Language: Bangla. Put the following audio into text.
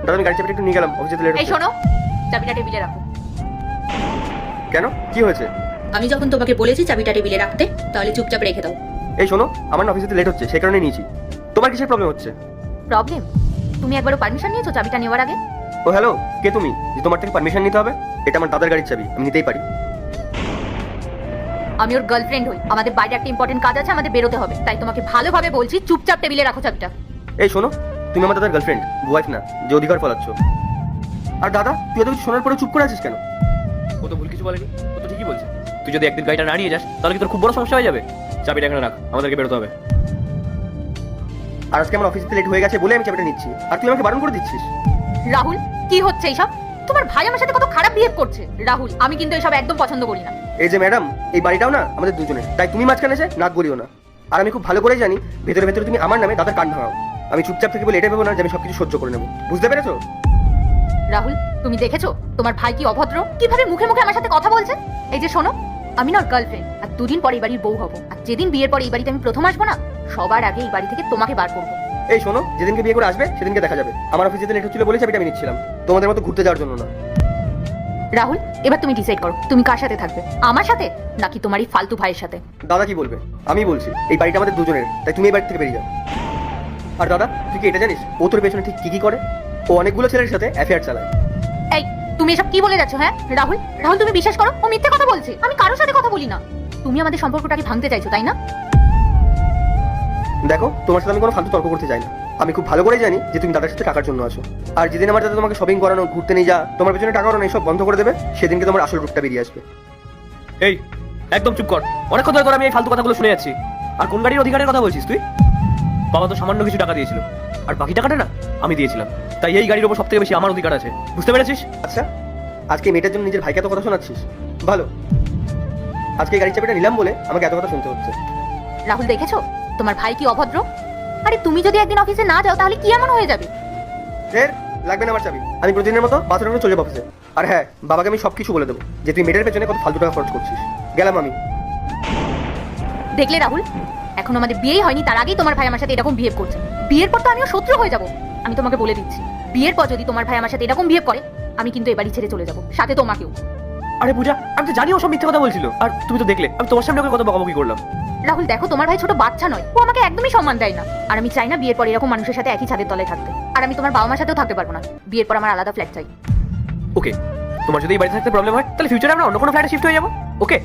দাদা আমি গাড়ি চাবিটা একটু নিয়ে গেলাম, অফিসে লেট এই হচ্ছে। শোনো, চাবিটা টেবিলে রাখো। কেন, কি হয়েছে? আমি যখন তোমাকে বলেছি চাবিটা টেবিলে রাখতে, তাহলে চুপচাপ রেখে দাও। এই শোনো, আমার না অফিসে লেট হচ্ছে, সেই কারণে নিয়েছি। তোমার কিসের প্রবলেম হচ্ছে? প্রবলেম? তুমি একবারও পারমিশন নিয়েছো চাবিটা নেওয়ার আগে? ও হ্যালো, কে তুমি যে তোমার থেকে পারমিশন নিতে হবে? এটা আমার দাদার গাড়ির চাবি, আমি নিতেই পারি। আমি ওর গার্লফ্রেন্ড হই, আমাদের বাইরে একটা ইম্পর্টেন্ট কাজ আছে, আমাদের বেরোতে হবে, তাই তোমাকে ভালোভাবে বলছি চুপচাপ টেবিলে রাখো চাবিটা। এই শোনো, তুমি আমার দাদার গার্লফ্রেন্ড, ওয়াইফ না যে অধিকার ফলাচ্ছ। আর দাদা তুই এত কিছু শোনার পরে চুপ করে আছিস কেন? ও তো ভুল কিছু বলেনি, ও তো ঠিকই বলছে। তুই যদি একদিন গাড়িটা না নিয়ে যাস তাহলে কি তোর খুব বড় সমস্যা হয়ে যাবে। চাবিটা এখানে রাখ, আমাদেরকে বেরোতে হবে। আর আজকে আমার অফিসে লেট হয়ে গেছে বলে আমি চাবিটা নিচ্ছি, আর তুই আমাকে বারণ করে দিচ্ছিস। রাহুল, কি হচ্ছে এইসব? তোমার ভাই আমার সাথে কত খারাপ বিহেভ করছে। রাহুল, আমি কিন্তু এসব একদম পছন্দ করি না। এই যে ম্যাডাম, এই বাড়িটাও না আমাদের দুজনের, তাই তুমি মাঝখানে এসে নাক গলিও না। আর আমি খুব ভালো করেই জানি ভেতরে ভেতরে তুমি আমার নামে দাদার কান ভাঙাও। আমি চুপচাপ থেকে বলে এটা ভেবো না যে আমি সবকিছু সহ্য করে নেবো, বুঝতে পেরেছো? রাহুল, তুমি দেখেছো তোমার ভাই কি অভদ্র, কিভাবে মুখে মুখে আমার সাথে কথা বলছে? এই যে শোনো, আমি না ওর গার্লফ্রেন্ড, আর দুদিন পর এই বাড়ির বউ হবো, আর যেদিন বিয়ের পর এই বাড়িতে আমি প্রথম আসবো না, সবার আগে এই বাড়ি থেকে তোমাকে বার করবো। এই শোনো, যেদিনকে বিয়ে করে আসবে সেদিনকে দেখা যাবে। আমার অফিসে লেট হচ্ছিল বলে চাবিটা আমি নিচ্ছিলাম, তোমাদের মতো ঘুরতে যাওয়ার জন্য না। রাহুল, এবার তুমি ডিসাইড করো তুমি কার সাথে থাকবে, আমার সাথে নাকি তোমার এই ফালতু ভাইয়ের সাথে? দাদা কি বলবে? আমি বলছি এই বাড়িটা আমাদের দুজনের, তাই তুমি এই বাড়ি থেকে বেরিয়ে যাও। আর দাদা তুই কি এটা জানিস ও তোর পেছনে ঠিক কি কি করে? ও অনেকগুলো ছেলের সাথে অ্যাফেয়ার চালায়। এই, তুমি এসব কি বলে যাচ্ছ? হ্যাঁ রাহুল, রাহুল তুমি বিশ্বাস করো ও মিথ্যে কথা বলছে, আমি কারোর সাথে কথা বলি না। তুমি আমাদের সম্পর্কটাকে ভাঙতে চাইছো তাই না? দেখো, তোমার সাথে আমি কোনো ফালতু তর্ক করতে চাই না। আমি খুব ভালো করেই জানি যে তুমি দাদার সাথে টাকার জন্য আসো। আর যেদিন আমার দাদা তোমাকে শপিং করানো, ঘুরতে নিয়ে যা, তোমার পেছনে টাকা ওরানো এসব বন্ধ করে দেবে, সেদিনকে তোমার আসল রূপটা বেরিয়ে আসবে। এই একদম চুপ কর, অনেকক্ষণ ধরে তোর আমি এই ফালতু কথাগুলো শুনে যাচ্ছি। আর কোন গাড়ির অধিকারের কথা বলছিস তুই? বাবা তো সামান্য কিছু টাকা দিয়েছিল, আর বাকি টাকাটা না আমি দিয়েছিলাম, তাই এই গাড়ির উপর সব থেকে বেশি আমার অধিকার আছে, বুঝতে পেরেছিস? আচ্ছা, আজকে মেয়েটার জন্য নিজের ভাইকে এত কথা শোনাচ্ছিস? ভালো, আজকে এই গাড়ির চাবিটা নিলাম বলে আমাকে এত কথা শুনতে হচ্ছে। রাহুল দেখেছো তোমার ভাই কি অভদ্র? আরে তুমি যদি একদিন অফিসে না যাও তাহলে কি এমন হয়ে যাবে? ফের লাগবে না আমার চাবি, আমি প্রতিদিনের মতো বাথরুমে চলে যাবো অফিসে। আর হ্যাঁ, বাবাকে আমি সবকিছু বলে দেবো যে তুই মেয়েটার পেছনে কত ফালতু টাকা খরচ করছিস। গেলাম আমি। দেখলে রাহুল, এখন আমাদের বিয়েই হয়নি তার আগেই তোমার ভাই আমার সাথে এরকম বিহেভ করছে। বিয়ের পর তো আমিও শত্রু হয়ে যাব। আমি তোমাকে বলে দিচ্ছি, বিয়ের পর যদি তোমার ভাই আমার সাথে এরকম বিহেভ করে, আমি কিন্তু এই বাড়ি ছেড়ে চলে যাব, সাথে তোমাকেও। আরে পূজা, আমি তো জানি ও সব মিথ্যে কথা বলছিল, আর তুমি তো দেখলে আমি তোমার সামনে ওকে কত বকাবকি করলাম। রাহুল দেখো, তোমার ভাই ছোট বাচ্চা নয়, ও আমাকে একদমই সম্মান দেয় না। আর আমি চাই না বিয়ের পর এরকম মানুষের সাথে একই ছাদের তলায় থাকতে। আর আমি তোমার বাবা মার সাথেও থাকতে পারবো না, বিয়ের পর আমার আলাদা ফ্ল্যাট চাই। ওকে, তোমার যদি এই বাড়িতে থাকতে প্রবলেম হয় তাহলে ফিউচারে আমরা অন্য কোনো ফ্ল্যাটে শিফট হয়ে যাবো। ওকে।